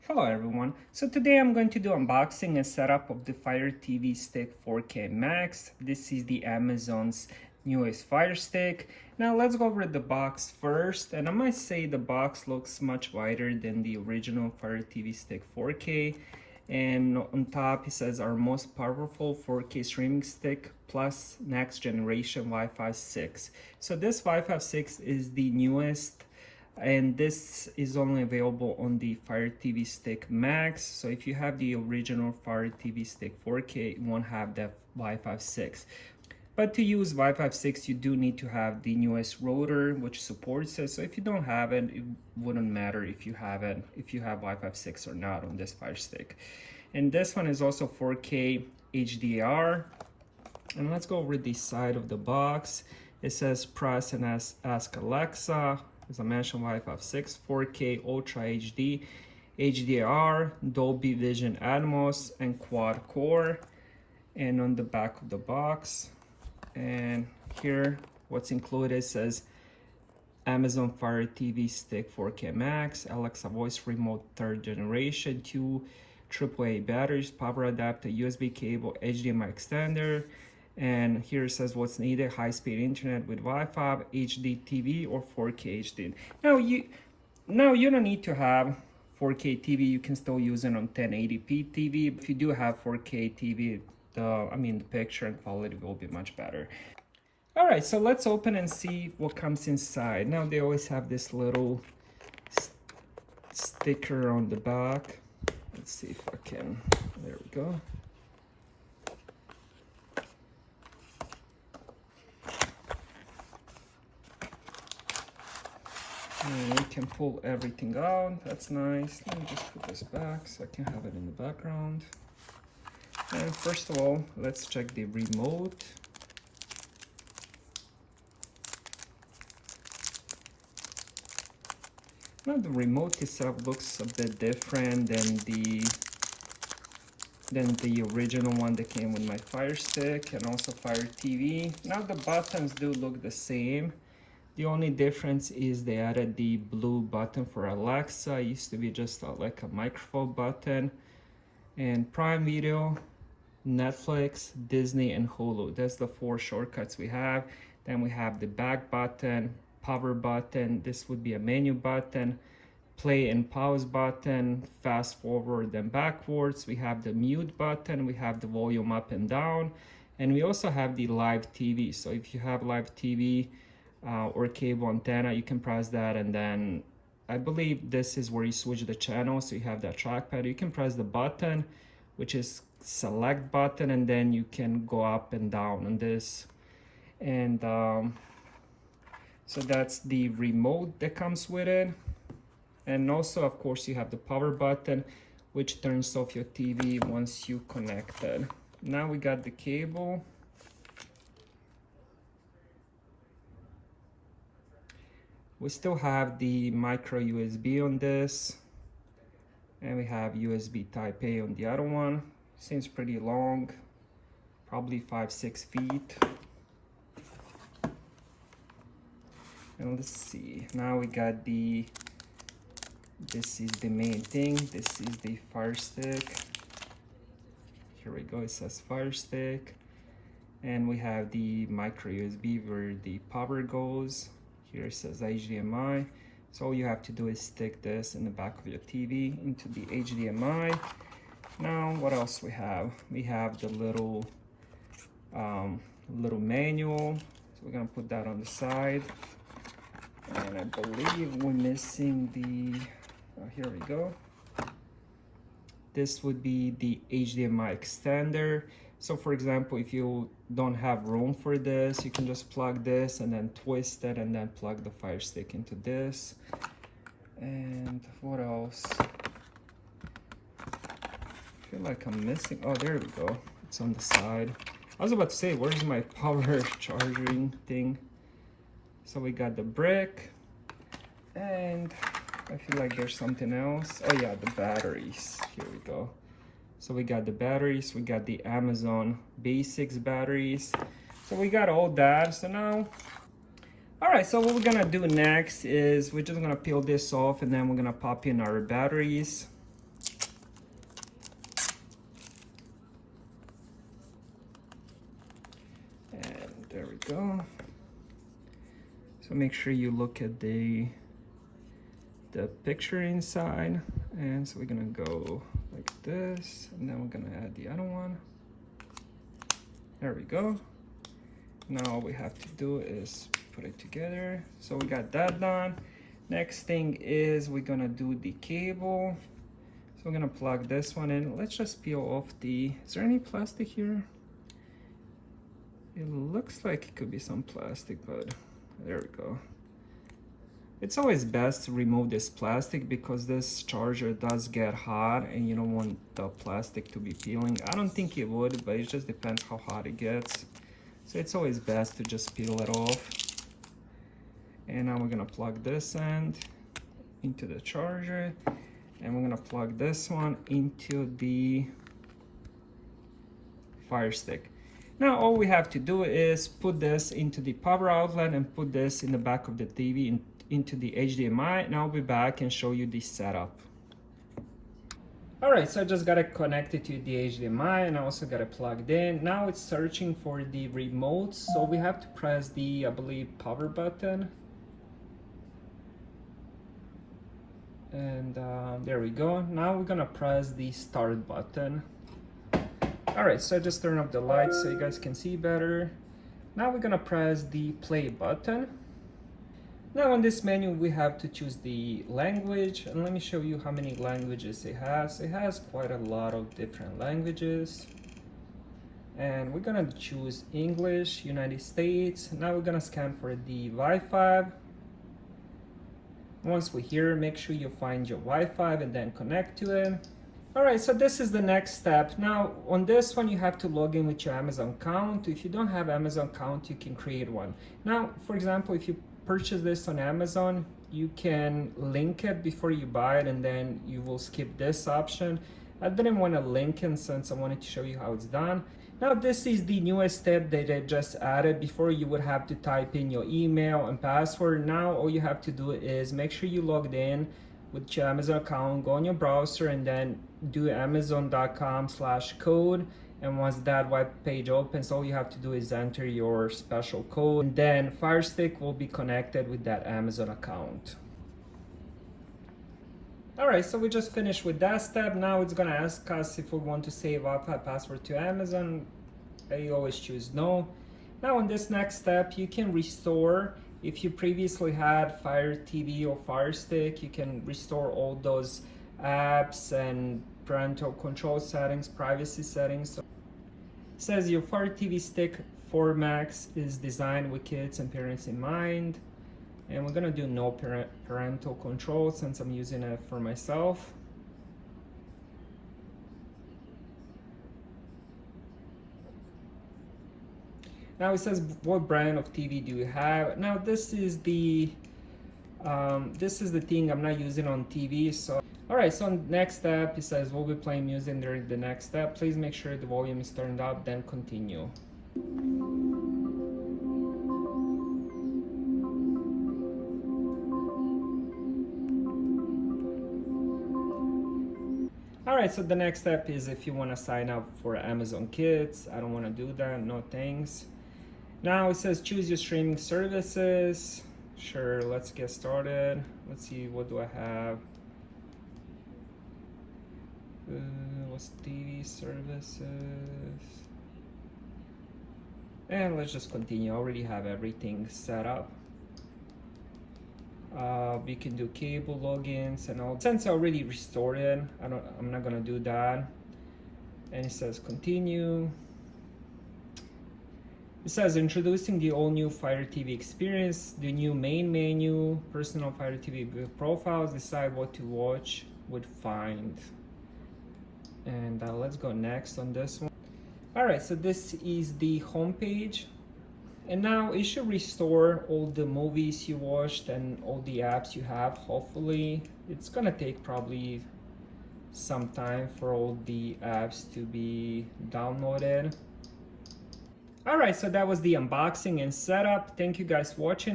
Hello everyone. So today I'm going to do unboxing and setup of the Fire TV Stick 4K Max. This is the Amazon's newest Fire Stick. Now let's go over the box first, and I might say the box looks much wider than the original Fire TV Stick 4K. And on top it says our most powerful 4K streaming stick plus next generation Wi-Fi 6. So this Wi-Fi 6 is the newest, and this is only available on the Fire TV Stick Max. So if you have the original Fire TV Stick 4K, it won't have that Wi-Fi 6. But to use Wi-Fi 6, you do need to have the newest router, which supports it. So if you don't have it, it wouldn't matter if you have Wi-Fi 6 or not on this Fire Stick. And this one is also 4K HDR. And let's go over the side of the box. It says press and ask Alexa. As I mentioned, Wi-Fi 6, 4K Ultra HD, HDR, Dolby Vision Atmos, and quad core. And on the back of the box, and here what's included says Amazon Fire TV Stick 4K Max, Alexa Voice Remote 3rd generation, 2 AAA batteries, power adapter, USB cable, HDMI extender. And here it says what's needed: high-speed internet with Wi-Fi, HD TV, or 4K HD. Now you don't need to have 4K TV. You can still use it on 1080p TV. If you do have 4K TV, the picture and quality will be much better. All right, so let's open and see what comes inside. Now they always have this little sticker on the back. Let's see if I can. There we go. And we can pull everything out. That's nice. Let me just put this back so I can have it in the background. And first of all, let's check the remote. Now the remote itself looks a bit different than the original one that came with my Fire Stick and also Fire TV. Now the buttons do look the same. The only difference is they added the blue button for Alexa. It used to be just like a microphone button. And Prime Video, Netflix, Disney, and Hulu. That's the 4 shortcuts we have. Then we have the back button, power button. This would be a menu button, play and pause button, fast forward and backwards. We have the mute button. We have the volume up and down. And we also have the live TV. So if you have live TV, or cable antenna, you can press that, and then I believe this is where you switch the channel. So you have that trackpad. You can press the button, which is select button, and then you can go up and down on this. And so that's the remote that comes with it. And also, of course, you have the power button, which turns off your TV once you connect it. Now we got the cable. We still have the micro USB on this, and we have USB Type A on the other one. Seems pretty long, probably 5-6 feet. And let's see, now we got this is the main thing. This is the Fire Stick. Here we go, it says Fire Stick. And we have the micro USB where the power goes. Here it says HDMI. So all you have to do is stick this in the back of your TV into the HDMI. Now, what else we have? We have the little manual. So we're gonna put that on the side. And I believe we're missing the, here we go. This would be the HDMI extender. So for example, if you don't have room for this, you can just plug this and then twist it and then plug the Fire Stick into this. And what else? I feel like I'm missing, oh, there we go. It's on the side. I was about to say, where's my power charging thing? So we got the brick, and I feel like there's something else. Oh yeah, the batteries. Here we go. So we got the batteries, we got the Amazon Basics batteries. So we got all that. So now, all right, so what we're gonna do next is we're just gonna peel this off, and then we're gonna pop in our batteries. go. So make sure you look at the picture inside. And so we're gonna go like this, and then we're gonna add the other one. There we go. Now all we have to do is put it together. So we got that done. Next thing is we're gonna do the cable. So we're gonna plug this one in. Let's just peel off is there any plastic here? It looks like it could be some plastic, but there we go. It's always best to remove this plastic because this charger does get hot and you don't want the plastic to be peeling. I don't think it would, but it just depends how hot it gets. So it's always best to just peel it off. And now we're gonna plug this end into the charger, and we're gonna plug this one into the Fire Stick. Now all we have to do is put this into the power outlet and put this in the back of the TV into the HDMI, and I'll be back and show you the setup. Alright, so I just got it connected to the HDMI and I also got it plugged in. Now it's searching for the remote, so we have to press the, I believe, power button. And there we go. Now we're gonna press the start button. Alright, so I just turn up the lights so you guys can see better. Now we're gonna press the play button. Now on this menu we have to choose the language, and let me show you how many languages it has. It has quite a lot of different languages. And we're gonna choose English, United States. Now we're gonna scan for the Wi-Fi. Once we're here, make sure you find your Wi-Fi and then connect to it. Alright, so this is the next step. Now on this one you have to log in with your Amazon account. If you don't have Amazon account, you can create one. Now, for example, if you purchase this on Amazon, you can link it before you buy it and then you will skip this option. I didn't want to link it since I wanted to show you how it's done. Now this is the newest step that I just added. Before you would have to type in your email and password. Now all you have to do is make sure you logged in with your Amazon account, go on your browser and then do amazon.com/code. And once that web page opens, all you have to do is enter your special code, and then Fire Stick will be connected with that Amazon account. Alright, so we just finished with that step. Now it's gonna ask us if we want to save Wi-Fi password to Amazon. I always choose no. Now on this next step, you can restore. If you previously had Fire TV or Fire Stick, you can restore all those apps and parental control settings, privacy settings. So it says your Fire TV Stick 4 Max is designed with kids and parents in mind. And we're gonna do no parental control since I'm using it for myself. Now it says, what brand of TV do you have? Now this is the thing I'm not using on TV. So alright, so next step, it says we'll be playing music during the next step. Please make sure the volume is turned up, then continue. Alright, so the next step is if you want to sign up for Amazon Kids. I don't want to do that, no thanks. Now it says choose your streaming services. Sure, let's get started. Let's see, what do I have? What's TV services? And let's just continue. I already have everything set up. We can do cable logins and all. Since I already restored it, I'm not gonna do that. And it says continue. It says introducing the all-new Fire TV experience, the new main menu, personal Fire TV profiles, decide what to watch with Find. And let's go next on this one. Alright, so this is the home page. And now it should restore all the movies you watched and all the apps you have, hopefully. It's gonna take probably some time for all the apps to be downloaded. Alright, so that was the unboxing and setup. Thank you guys for watching.